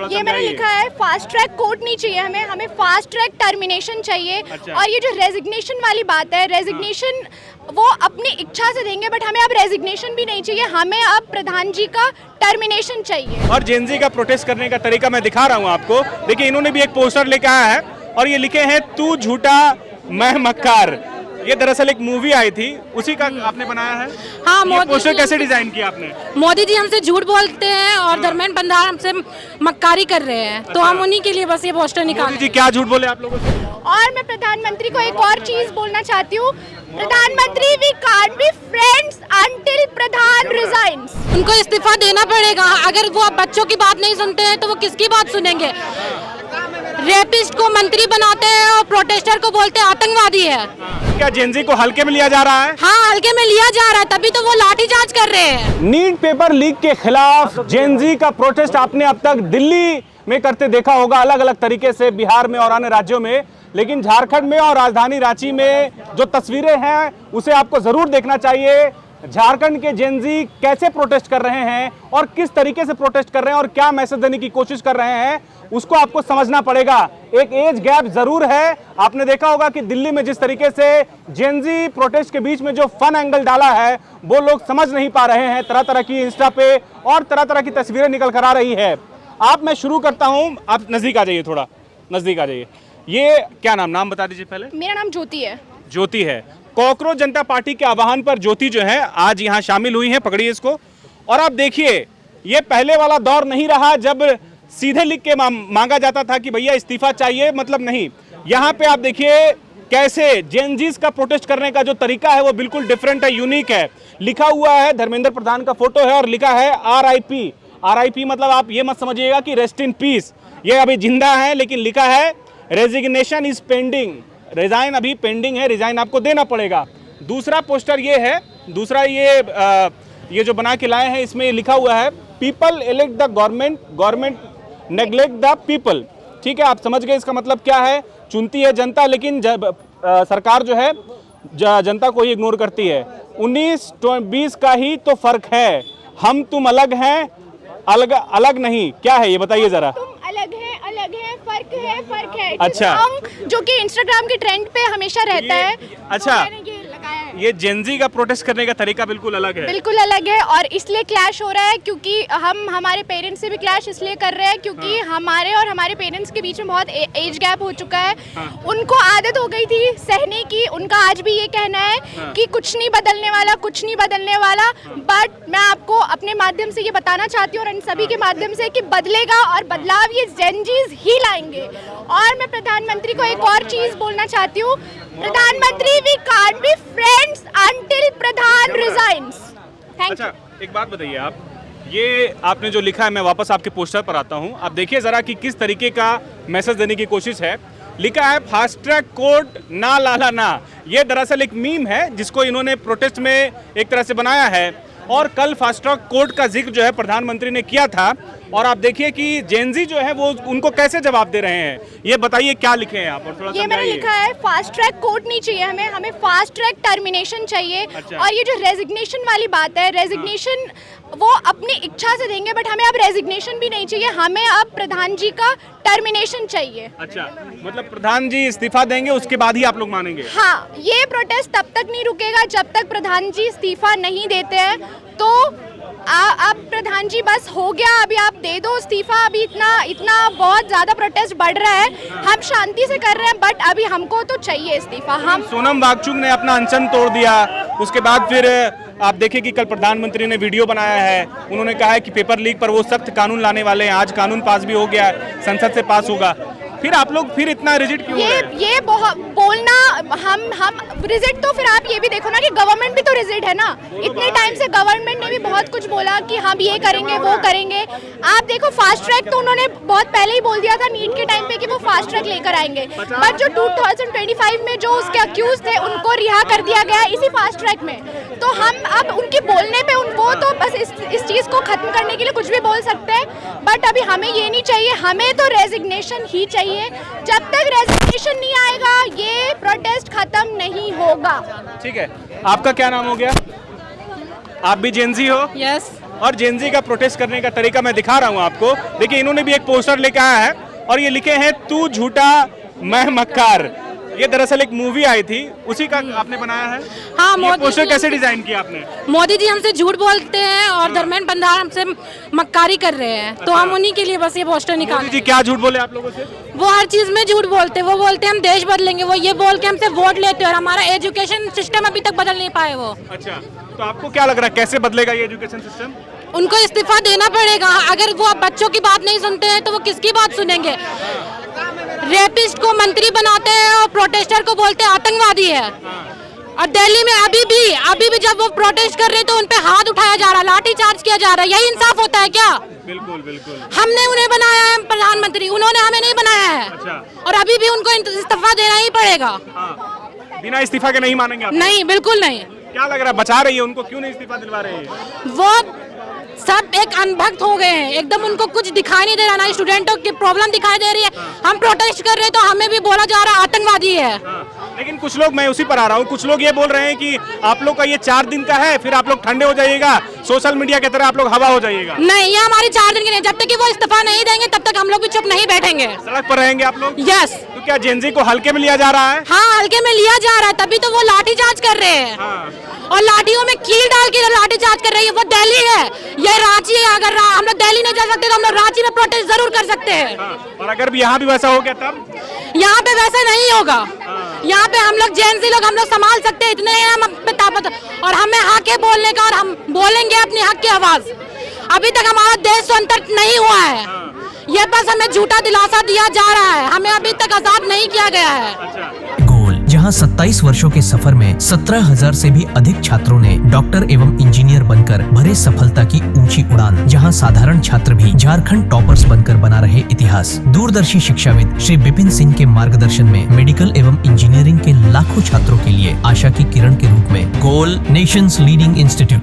ये मैंने लिखा है फास्ट ट्रैक कोर्ट नहीं चाहिए हमें, हमें फास्ट ट्रैक टर्मिनेशन चाहिए। अच्छा। और ये जो रेजिग्नेशन वाली बात है, रेजिग्नेशन वो अपनी इच्छा से देंगे, बट हमें अब रेजिग्नेशन भी नहीं चाहिए, हमें अब प्रधान जी का टर्मिनेशन चाहिए। और जेनजी का प्रोटेस्ट करने का तरीका मैं दिखा रहा हूँ आपको। देखिए इन्होंने भी एक पोस्टर लेके आया है और ये लिखे हैं तू झूठा मैं मक्कार। ये दरअसल एक मूवी आई थी, उसी का आपने बनाया है। हाँ, ये मोदी पोस्टर जी कैसे डिजाइन किया आपने? मोदी जी हमसे झूठ बोलते हैं और धर्मेंद्र प्रधान हमसे मक्कारी कर रहे हैं, तो हम उन्हीं के लिए बस ये पोस्टर मोदी निकाले। जी क्या झूठ बोले आप लोगों से? और मैं प्रधानमंत्री को एक और चीज बोलना चाहती हूँ, प्रधानमंत्री we can't be friends until प्रधान रिजाइन्स। उनको इस्तीफा देना पड़ेगा। अगर वो बच्चों की बात नहीं सुनते हैं तो वो किसकी बात सुनेंगे? रेपिस्ट को मंत्री बनाते हैं और प्रोटेस्टर को बोलते हैं आतंकवादी है। क्या जेनजी को हल्के में लिया जा रहा है? हाँ, हल्के में लिया जा रहा है, तभी तो वो लाठीचार्ज कर रहे हैं। नीट पेपर लीक के खिलाफ जेनजी का प्रोटेस्ट आपने अब तक दिल्ली में करते देखा होगा, अलग अलग तरीके से बिहार में और अन्य राज्यों में, लेकिन झारखंड में और राजधानी रांची में जो तस्वीरें हैं उसे आपको जरूर देखना चाहिए। झारखंड के जेनजी कैसे प्रोटेस्ट कर रहे हैं और किस तरीके से प्रोटेस्ट कर रहे हैं और क्या मैसेज देने की कोशिश कर रहे हैं, उसको आपको समझना पड़ेगा। एक एज गैप जरूर है। आपने देखा होगा कि दिल्ली में जिस तरीके से जेनजी प्रोटेस्ट के बीच में जो फन एंगल डाला है वो लोग समझ नहीं पा रहे हैं। तरह तरह की इंस्टा पे और तरह तरह की तस्वीरें निकल कर आ रही है। आप मैं शुरू करता हूं, आप नजदीक आ जाइए, थोड़ा नजदीक आ जाइए। ये क्या नाम बता दीजिए पहले। मेरा नाम ज्योति है। ज्योति है। कॉकरोच जनता पार्टी के आह्वान पर ज्योति जो है आज यहाँ शामिल हुई है। पकड़िए इसको। और आप देखिए ये पहले वाला दौर नहीं रहा जब सीधे लिख के मांगा जाता था कि भैया इस्तीफा चाहिए, मतलब नहीं। यहाँ पे आप देखिए कैसे जेनजीज का प्रोटेस्ट करने का जो तरीका है वो बिल्कुल डिफरेंट है, यूनिक है। लिखा हुआ है, धर्मेंद्र प्रधान का फोटो है और लिखा है RIP। RIP मतलब आप ये मत समझिएगा कि रेस्ट इन पीस, ये अभी जिंदा है, लेकिन लिखा है रेजिग्नेशन इज पेंडिंग। रिजाइन अभी पेंडिंग है, रिजाइन आपको देना पड़ेगा। दूसरा पोस्टर ये है, दूसरा ये जो बना के लाए हैं, इसमें लिखा हुआ है people elect the government, government neglect the people. ठीक है, आप समझ गए इसका मतलब क्या है। चुनती है जनता, लेकिन सरकार जो है जनता को ही इग्नोर करती है। 19-20 का ही तो फर्क है, हम तुम अलग हैं, अलग अलग नहीं। क्या है ये बताइए जरा। अलग है, फर्क है। अच्छा, जो कि इंस्टाग्राम के ट्रेंड पे हमेशा रहता है। अच्छा, तो मैंने ये लगाया है। ये जेनजी का प्रोटेस्ट करने का तरीका बिल्कुल अलग है। बिल्कुल अलग है और इसलिए क्लैश हो रहा है क्योंकि हम हमारे पेरेंट्स से भी क्लैश इसलिए कर रहे हैं क्योंकि हमारे और हमारे पेरेंट्स के बीच में बहुत एज गैप हो चुका है। उनको आदत हो गई थी सहने की। उनका आज भी ये कहना है कि कुछ नहीं बदलने वाला, कुछ नहीं बदलने वाला। बट मैं आपको अपने माध्यम से ये बताना चाहती हूँ और इन सभी के माध्यम से कि बदलेगा और बदलाव ये जेनजीज ही लाएंगे। और मैं प्रधानमंत्री को एक और चीज बोलना चाहती हूँ, प्रधानमंत्री we can't be friends until प्रधान रिजाइन्स। थैंक अच्छा, एक बात बताइए आप, ये आपने जो लिखा है, मैं वापस आपके पोस्टर पर आता हूं। आप देखिए जरा कि किस तरीके का मैसेज देने की कोशिश है। लिखा है फास्ट ट्रैक कोर्ट ना लाला ना। ये दरअसल एक मीम है जिसको इन्होंने प्रोटेस्ट में एक तरह से बनाया है। और कल फास्ट ट्रैक कोर्ट का जिक्र जो है प्रधानमंत्री ने किया था। और आप देखिए कि जेनजी जो है वो उनको कैसे जवाब दे रहे हैं। ये बताइए क्या लिखे हैं आप, और थोड़ा ये मैंने लिखा है फास्ट ट्रैक कोर्ट नहीं चाहिए हमें, हमें फास्ट ट्रैक टर्मिनेशन चाहिए। अच्छा। और ये जो रेजिग्नेशन वाली बात है, रेजिग्नेशन वो अपनी इच्छा से देंगे, बट हमें अब रेजिग्नेशन भी नहीं चाहिए, हमें अब प्रधान जी का टर्मिनेशन चाहिए। अच्छा, मतलब प्रधान जी इस्तीफा देंगे उसके बाद ही आप लोग मानेंगे? हाँ, ये प्रोटेस्ट तब तक नहीं रुकेगा जब तक प्रधान जी इस्तीफा नहीं देते हैं। तो अब प्रधान जी बस हो गया, अभी आप दे दो इस्तीफा। अभी इतना बहुत ज्यादा प्रोटेस्ट बढ़ रहा है, हम शांति से कर रहे हैं, बट अभी हमको तो चाहिए इस्तीफा। हम सोनम वांगचुक ने अपना अनशन तोड़ दिया, उसके बाद फिर आप देखिए कि कल प्रधानमंत्री ने वीडियो बनाया है। उन्होंने कहा है कि पेपर लीक पर वो सख्त कानून लाने वाले हैं। आज कानून पास भी हो गया, संसद से पास होगा। फिर आप लोग फिर इतना रिजिड क्यों हो रहे हैं? ये बहुत बोलना, हम रिजिड, तो फिर आप ये भी देखो ना कि गवर्नमेंट भी तो रिजिड है ना। इतने टाइम से गवर्नमेंट ने भी बहुत कुछ बोला कि हम ये करेंगे वो करेंगे। आप देखो फास्ट ट्रैक तो उन्होंने बहुत पहले ही बोल दिया था नीट के टाइम पे कि वो फास्ट ट्रैक लेकर आएंगे, बट जो 2025 में जो उसके अक्यूज थे उनको रिहा कर दिया गया इसी फास्ट ट्रैक में। तो हम अब उनके बोलने पे वो तो बस इस चीज को खत्म करने के लिए कुछ भी बोल सकते हैं, बट अभी हमें ये नहीं चाहिए, हमें तो रेजिग्नेशन ही चाहिए। जब तक रेजिग्नेशन नहीं आएगा ये प्रोटेस्ट खत्म नहीं होगा। ठीक है, आपका क्या नाम हो गया? आप भी जेनजी हो? यस। और जेनजी का प्रोटेस्ट करने का तरीका मैं दिखा रहा हूं आपको। देखिए इन्होंने भी एक पोस्टर लेकर आया है और ये लिखे हैं तू झूठा मैं मक्कार। ये दरअसल एक मूवी आई थी, उसी का आपने बनाया है। हाँ, ये मोदी पोस्टर जी कैसे डिजाइन किया आपने? मोदी जी हमसे झूठ बोलते हैं और धर्मेंद्र प्रधान हमसे मक्कारी कर रहे हैं, तो हम उन्हीं के लिए बस ये पोस्टर मोदी निकाले। जी क्या झूठ बोले आप लोगों से? वो हर चीज में झूठ बोलते हैं। वो बोलते हैं हम देश बदलेंगे, वो ये बोल के हमसे वोट लेते हैं और हमारा एजुकेशन सिस्टम अभी तक बदल नहीं पाए वो। अच्छा, तो आपको क्या लग रहा है कैसे बदलेगा ये एजुकेशन सिस्टम? उनको इस्तीफा देना पड़ेगा। अगर वो बच्चों की बात नहीं सुनते हैं तो वो किसकी बात सुनेंगे? रेपिस्ट को मंत्री बनाते हैं और प्रोटेस्टर को बोलते हैं आतंकवादी है। और दिल्ली में अभी भी जब वो प्रोटेस्ट कर रहे हैं तो उन पे हाथ उठाया जा रहा है, लाठी चार्ज किया जा रहा है। यही इंसाफ होता है क्या? बिल्कुल बिल्कुल। हमने उन्हें बनाया है प्रधानमंत्री, उन्होंने हमें नहीं बनाया है। अच्छा। और अभी भी उनको इस्तीफा देना ही पड़ेगा। हाँ। बिना इस्तीफा के नहीं मानेंगे आप? नहीं, बिल्कुल नहीं। क्या लग रहा है बचा रही है उनको, क्यों नहीं इस्तीफा दिलवा रही है? वो सब एक अनभक्त हो गए हैं एकदम, उनको कुछ दिखाई नहीं दे रहा, ना स्टूडेंटों की प्रॉब्लम दिखाई दे रही है। हम प्रोटेस्ट कर रहे हैं तो हमें भी बोला जा रहा है आतंकवादी है। लेकिन कुछ लोग, मैं उसी पर आ रहा हूँ, कुछ लोग ये बोल रहे हैं कि आप लोग का ये 4 दिन का है, फिर आप लोग ठंडे हो जाइएगा, सोशल मीडिया की तरह आप लोग हवा हो जाइएगा। नहीं, ये हमारी 4 दिन की नहीं, जब तक कि वो इस्तीफा नहीं देंगे तब तक हम लोग भी चुप नहीं बैठेंगे। सड़क पर रहेंगे आप लोग? यस। तो क्या जेनजी को हल्के में लिया जा रहा है? हाँ, हल्के में लिया जा रहा है, तभी तो वो लाठीचार्ज कर रहे हैं। और लाठियों में कील डाल के लाठीचार्ज कर रही है। वो दिल्ली है, ये रांची है। अगर हम लोग दिल्ली नहीं जा सकते तो हम लोग रांची में प्रोटेस्ट जरूर कर सकते हैं। और अगर भी यहाँ भी वैसा हो गया तब? यहाँ पे वैसा नहीं होगा। यहाँ पे हम लोग जेनजी लोग हम लोग संभाल सकते हैं, इतने हैं हम पे ताकत, और हमें हक है बोलने का और हम बोलेंगे अपनी हक की आवाज। अभी तक हमारा देश स्वतंत्र नहीं हुआ है, ये बस हमें झूठा दिलासा दिया जा रहा है, हमें अभी तक आजाद नहीं किया गया है। गोल, जहां 27 वर्षों के सफर में 17,000 से भी अधिक छात्रों ने डॉक्टर एवं इंजीनियर बनकर भरे सफलता की ऊंची उड़ान, जहां साधारण छात्र भी झारखंड टॉपर्स बनकर बना रहे इतिहास। दूरदर्शी शिक्षाविद श्री विपिन सिंह के मार्गदर्शन में मेडिकल एवं इंजीनियरिंग के लाखों छात्रों के लिए आशा की किरण के रूप में goal, nation's leading institute.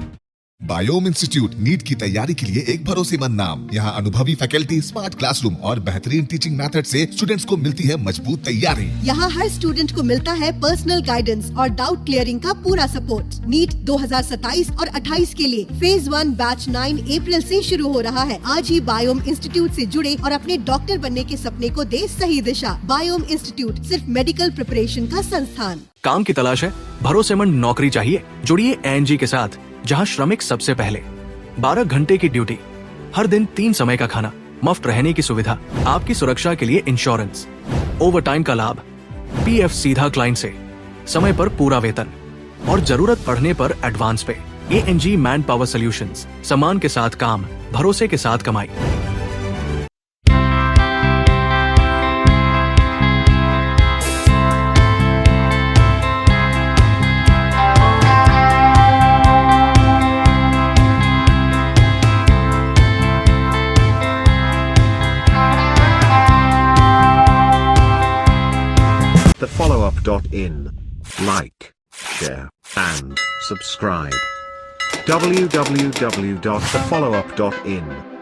Biome institute NEET की तैयारी के लिए एक भरोसेमंद नाम। यहाँ अनुभवी फैकल्टी, स्मार्ट क्लासरूम और बेहतरीन टीचिंग मेथड से स्टूडेंट्स को मिलती है मजबूत तैयारी। यहाँ हर स्टूडेंट को मिलता है पर्सनल गाइडेंस और डाउट क्लियरिंग का पूरा सपोर्ट। नीट 2027 और 28 के लिए फेज 1 बैच 9 अप्रैल से शुरू हो रहा है। आज ही बायोम इंस्टीट्यूट से जुड़े और अपने डॉक्टर बनने के सपने को दे सही दिशा। बायोम इंस्टीट्यूट सिर्फ मेडिकल प्रिपरेशन का संस्थान। काम की तलाश है, भरोसेमंद नौकरी चाहिए? जुड़िए एएनजी के साथ, जहां श्रमिक सबसे पहले। 12 घंटे की ड्यूटी, हर दिन 3 समय का खाना, मुफ्त रहने की सुविधा, आपकी सुरक्षा के लिए इंश्योरेंस, ओवर टाइम का लाभ, पीएफ सीधा क्लाइंट से, समय पर पूरा वेतन और जरूरत पड़ने पर एडवांस पे। एएनजी मैन पावर सॉल्यूशंस, सम्मान के साथ काम, भरोसे के साथ कमाई। thefollowup.in. Like, share, and subscribe. www.thefollowup.in